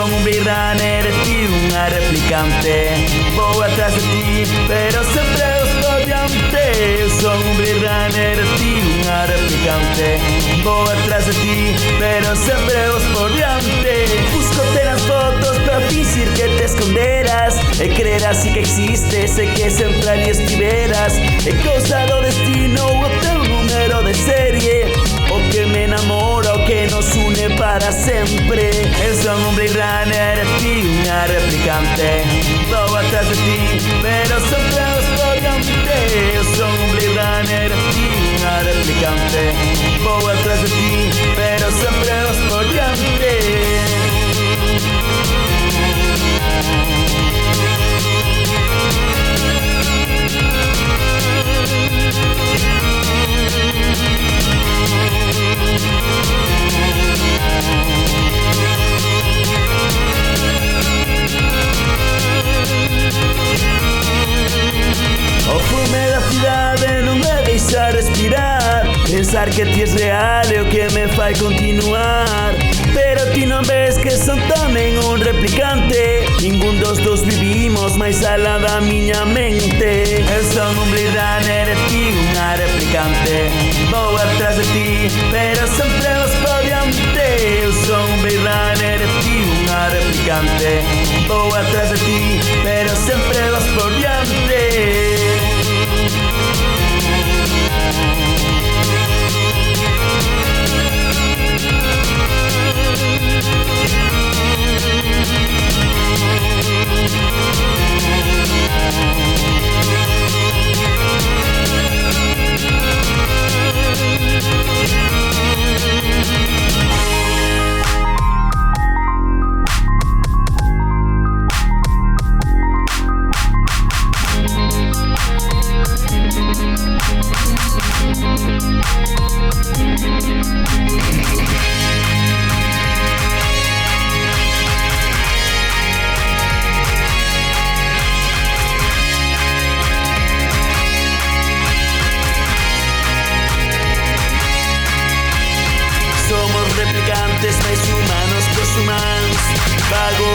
Son un Blade Runner e una replicante. Vou atrás de ti, pero sempre os por diante. Son un Blade Runner e una replicante. Vou atrás de ti, pero sempre os por diante. Busco-te nas fotos para fingir que te esconderas e creer así que existes e que sempre ali estiveras. É cousa do destino o teu número de serie, o que me enamora, o que nos une para sempre. Son un Blade Runner e una replicante. Vou atrás de ti, pero sempre os por diante. Son un Blade Runner e una replicante. Vou atrás de ti, pero sempre os por diante. O fume da cidade non me deixa respirar. Pensar que ti es real é o que me fai continuar. Pero ti non ves que son tamén un replicante. Ningún dos dos vivimos máis alá da miña mente. Eu son un Blade Runner e ti unha replicante. Vou atrás de ti, pero sempre os por diante. Eu son un Blade Runner e ti unha replicante. Vou atrás de ti, pero sempre os por diante. Somos replicantes máis humanos que os humanos. Vago